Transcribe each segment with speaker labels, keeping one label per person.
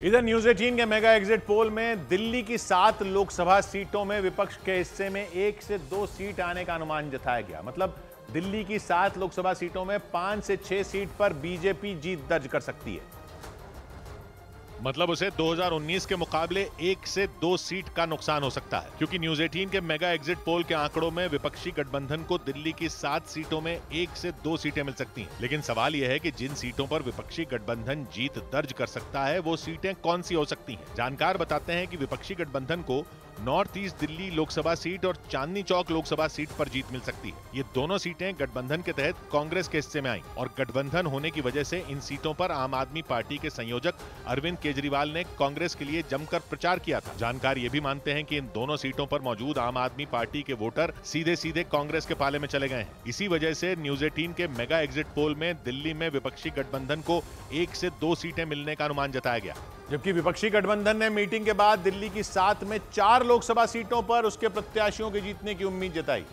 Speaker 1: इधर न्यूज 18 के mega exit poll में दिल्ली की 7 लोकसभा सीटों में विपक्ष के हिस्से में 1 से 2 सीट आने का अनुमान जताया गया। मतलब दिल्ली की 7 लोकसभा सीटों में 5 से 6 सीट पर बीजेपी जीत दर्ज कर सकती है। मतलब उसे 2019 के मुकाबले 1 से 2 सीट का नुकसान हो सकता है, क्योंकि न्यूज 18 के मेगा एग्जिट पोल के आंकड़ों में विपक्षी गठबंधन को दिल्ली की 7 सीटों में 1 से 2 सीटें मिल सकती हैं। लेकिन सवाल यह है कि जिन सीटों पर विपक्षी गठबंधन जीत दर्ज कर सकता है वो सीटें कौन सी हो सकती हैं। जानकार बताते हैं कि विपक्षी गठबंधन को north east Delhi Lok Sabha seat और चांदनी चौक लोकसभा सीट पर जीत मिल सकती है। ये दोनों सीटें गठबंधन के तहत कांग्रेस के हिस्से में आई और गठबंधन होने की वजह से इन सीटों पर आम आदमी पार्टी के संयोजक अरविंद केजरीवाल ने कांग्रेस के लिए जमकर प्रचार किया था। जानकार ये भी मानते हैं कि इन दोनों सीटों पर मौजूद आम आदमी पार्टी के वोटर सीधे सीधे कांग्रेस के पाले में चले गए हैं। इसी वजह से न्यूज 18 के मेगा एग्जिट पोल में दिल्ली में विपक्षी गठबंधन को 1 से 2 सीटें मिलने का अनुमान जताया गया, जबकि विपक्षी गठबंधन ने मीटिंग के बाद दिल्ली की 7 में 4 लोकसभा सीटों पर उसके प्रत्याशियों के जीतने की उम्मीद जताई।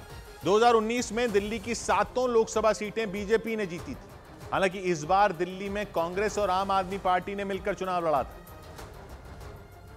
Speaker 1: 2019 में दिल्ली की 7 लोकसभा सीटें बीजेपी ने जीती थी। हालांकि इस बार दिल्ली में कांग्रेस और आम आदमी पार्टी ने मिलकर चुनाव लड़ा था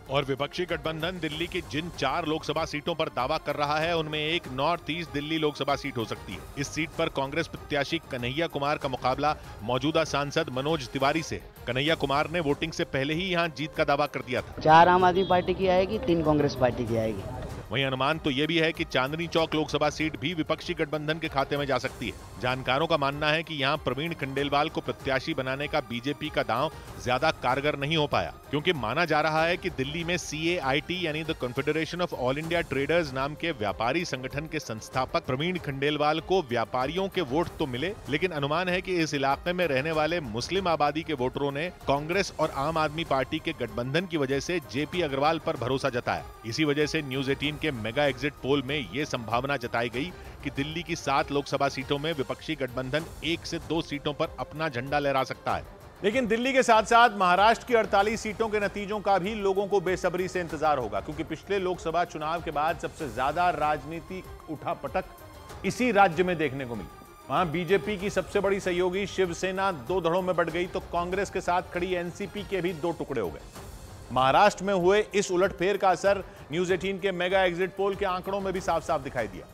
Speaker 1: और विपक्षी गठबंधन दिल्ली की जिन 4 लोकसभा सीटों पर दावा कर रहा है उनमें एक north east Delhi Lok Sabha seat हो सकती है। इस सीट पर कांग्रेस प्रत्याशी कन्हैया कुमार का मुकाबला मौजूदा सांसद मनोज तिवारी से। कन्हैया कुमार ने वोटिंग से पहले ही यहां जीत का दावा कर दिया था।
Speaker 2: 4 आम आदमी पार्टी की आएगी, 3 कांग्रेस पार्टी की आएगी।
Speaker 1: वहीं अनुमान तो ये भी है कि चांदनी चौक लोकसभा सीट भी विपक्षी गठबंधन के खाते में जा सकती है। जानकारों का मानना है कि यहां प्रवीण खंडेलवाल को प्रत्याशी बनाने का बीजेपी का दांव ज्यादा कारगर नहीं हो पाया, क्योंकि माना जा रहा है कि दिल्ली में CAIT यानी the confederation of all India traders नाम के व्यापारी संगठन के संस्थापक प्रवीण खंडेलवाल को व्यापारियों के वोट तो मिले, लेकिन अनुमान है कि इस इलाके में रहने वाले मुस्लिम आबादी के वोटरों ने कांग्रेस और आम आदमी पार्टी के गठबंधन की वजह से JP अग्रवाल पर भरोसा जताया। इसी वजह से न्यूज 18 के मेगा एग्जिट पोल में यह संभावना जताई गई कि दिल्ली की 7 लोकसभा सीटों में विपक्षी गठबंधन 1 से 2 सीटों पर अपना झंडा लहरा सकता है। लेकिन दिल्ली के साथ साथ महाराष्ट्र की 48 सीटों के नतीजों का भी लोगों को बेसब्री से इंतजार होगा, क्योंकि पिछले लोकसभा चुनाव के बाद सबसे ज्यादा राजनीतिक उठापटक इसी राज्य में देखने को मिली। वहां बीजेपी की सबसे बड़ी सहयोगी शिवसेना 2 धड़ों में बढ़ गई तो कांग्रेस के साथ खड़ी NCP के भी 2 टुकड़े हो गए। महाराष्ट्र में हुए इस उलटफेर का असर न्यूज 18 के मेगा एग्जिट पोल के आंकड़ों में भी साफ साफ दिखाई दिया,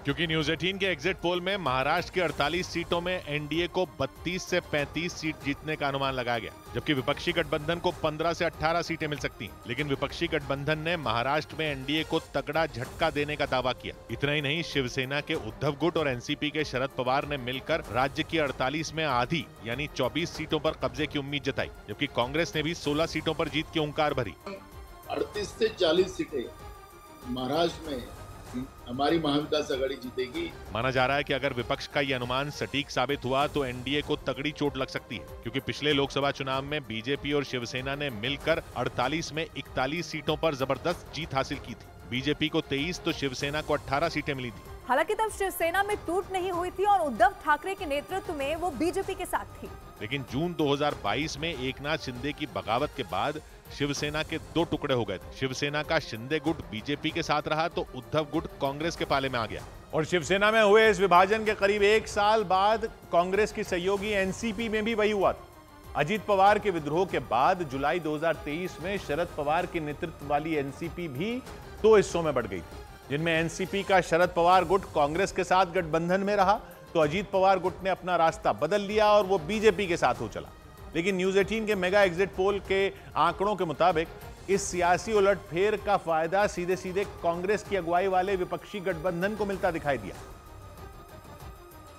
Speaker 1: क्योंकि न्यूज 18 के एग्जिट पोल में महाराष्ट्र की 48 सीटों में एनडीए को 32 से 35 सीट जीतने का अनुमान लगाया गया, जबकि विपक्षी गठबंधन को 15 से 18 सीटें मिल सकती हैं। लेकिन विपक्षी गठबंधन ने महाराष्ट्र में एनडीए को तगड़ा झटका देने का दावा किया। इतना ही नहीं, शिवसेना के उद्धव गुट और एनसीपी के शरद पवार ने मिलकर राज्य की 48 में आधी यानी 24 सीटों पर कब्जे की उम्मीद जताई, जबकि कांग्रेस ने भी 16 सीटों पर जीत की ओंकार भरी।
Speaker 3: 38 से 40 सीटें महाराष्ट्र में हमारी महाविकास आघाड़ी जीतेगी।
Speaker 1: माना जा रहा है कि अगर विपक्ष का ये अनुमान सटीक साबित हुआ तो एनडीए को तगड़ी चोट लग सकती है, क्योंकि पिछले लोकसभा चुनाव में बीजेपी और शिवसेना ने मिलकर 48 में 41 सीटों पर जबरदस्त जीत हासिल की थी। बीजेपी को 23 तो शिवसेना को 18 सीटें मिली थी।
Speaker 4: हालांकि तब शिवसेना में टूट नहीं हुई थी और उद्धव ठाकरे के नेतृत्व में वो बीजेपी के साथ थी।
Speaker 1: लेकिन जून 2022 में एकनाथ शिंदे की बगावत के बाद शिवसेना के 2 टुकड़े हो गए थे। शिवसेना का शिंदे गुट बीजेपी के साथ रहा तो उद्धव गुट कांग्रेस के पाले में आ गया। और शिवसेना में हुए इस विभाजन के करीब 1 साल बाद कांग्रेस की सहयोगी NCP में भी वही हुआ था। अजीत पवार के विद्रोह के बाद जुलाई 2023 में शरद पवार के नेतृत्व वाली NCP भी 2 हिस्सों में बढ़ गई थी, जिनमें NCP का शरद पवार गुट कांग्रेस के साथ गठबंधन में रहा तो अजीत पवार गुट ने अपना रास्ता बदल लिया और वो बीजेपी के साथ हो चला। लेकिन न्यूज 18 के मेगा एग्जिट पोल के आंकड़ों के मुताबिक इस सियासी उलटफेर का फायदा सीधे सीधे कांग्रेस की अगुवाई वाले विपक्षी गठबंधन को मिलता दिखाई दिया,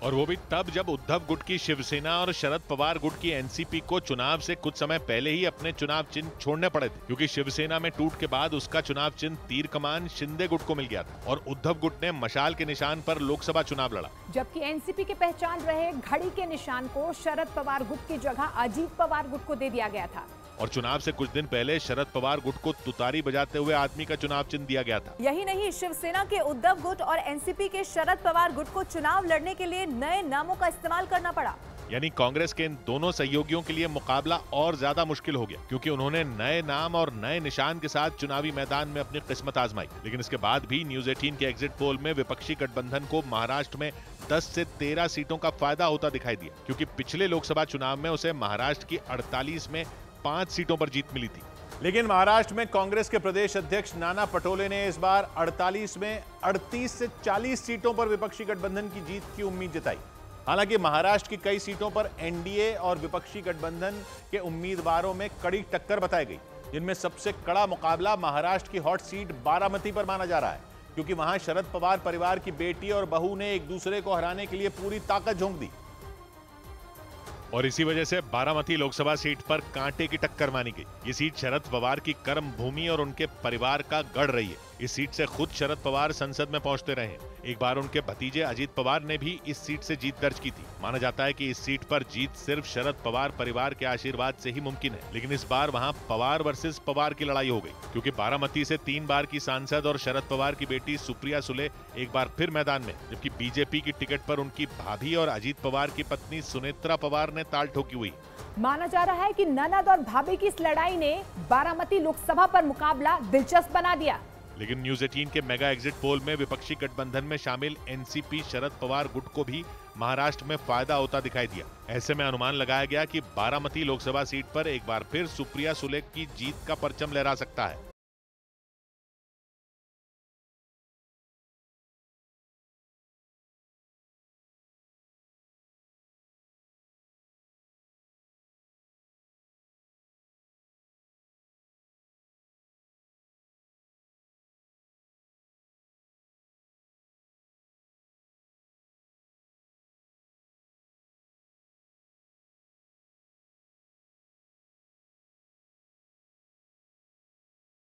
Speaker 1: और वो भी तब जब उद्धव गुट की शिवसेना और शरद पवार गुट की NCP को चुनाव से कुछ समय पहले ही अपने चुनाव चिन्ह छोड़ने पड़े थे, क्योंकि शिवसेना में टूट के बाद उसका चुनाव चिन्ह तीर कमान शिंदे गुट को मिल गया था और उद्धव गुट ने मशाल के निशान पर लोकसभा चुनाव लड़ा,
Speaker 4: जबकि NCP की पहचान रहे घड़ी के निशान को शरद पवार गुट की जगह अजीत पवार गुट को दे दिया गया था।
Speaker 1: और चुनाव से कुछ दिन पहले शरद पवार गुट को तुतारी बजाते हुए आदमी का चुनाव चिन्ह दिया गया था।
Speaker 4: यही नहीं, शिवसेना के उद्धव गुट और NCP के शरद पवार गुट को चुनाव लड़ने के लिए नए नामों का इस्तेमाल करना पड़ा।
Speaker 1: यानी कांग्रेस के इन दोनों सहयोगियों के लिए मुकाबला और ज्यादा मुश्किल हो गया, क्योंकि उन्होंने नए नाम और नए निशान के साथ चुनावी मैदान में अपनी किस्मत आजमाई। लेकिन इसके बाद भी न्यूज 18 के एग्जिट पोल में विपक्षी गठबंधन को महाराष्ट्र में 10 से 13 सीटों का फायदा होता दिखाई दिया, क्योंकि पिछले लोकसभा चुनाव में उसे महाराष्ट्र की 48 में
Speaker 5: 5 सीटों पर जीत मिली थी।
Speaker 1: लेकिन महाराष्ट्र में कांग्रेस के प्रदेश अध्यक्ष नाना पटोले ने इस बार 48 में 38 से 40 सीटों पर विपक्षी गठबंधन की जीत की उम्मीद जताई। हालांकि महाराष्ट्र की कई सीटों पर एनडीए और विपक्षी गठबंधन के उम्मीदवारों में कड़ी टक्कर बताई गई, जिनमें सबसे कड़ा मुकाबला महाराष्ट्र की हॉट सीट बारामती पर माना जा रहा है, क्योंकि वहां शरद पवार परिवार की बेटी और बहू ने एक दूसरे को हराने के लिए पूरी ताकत झोंक दी
Speaker 5: और इसी वजह से बारामती लोकसभा सीट पर कांटे की टक्कर मानी गई। ये सीट शरद पवार की कर्म भूमि और उनके परिवार का गढ़ रही है। इस सीट से खुद शरद पवार संसद में पहुंचते रहे। एक बार उनके भतीजे अजीत पवार ने भी इस सीट से जीत दर्ज की थी। माना जाता है कि इस सीट पर जीत सिर्फ शरद पवार परिवार के आशीर्वाद से ही मुमकिन है, लेकिन इस बार वहां पवार वर्सेस पवार की लड़ाई हो गई, क्योंकि बारामती से 3 बार की सांसद और शरद पवार की बेटी सुप्रिया सुले एक बार फिर मैदान में, जबकि बीजेपी की टिकट पर उनकी भाभी और अजीत पवार की पत्नी सुनेत्रा पवार ने ताल ठोकी हुई।
Speaker 4: माना जा रहा है कि ननद और भाभी की इस लड़ाई ने बारामती लोकसभा पर मुकाबला दिलचस्प बना दिया।
Speaker 5: लेकिन न्यूज 18 के मेगा एग्जिट पोल में विपक्षी गठबंधन में शामिल एनसीपी शरद पवार गुट को भी महाराष्ट्र में फायदा होता दिखाई दिया। ऐसे में अनुमान लगाया गया कि बारामती लोकसभा सीट पर एक बार फिर सुप्रिया सुले की जीत का परचम लहरा सकता है।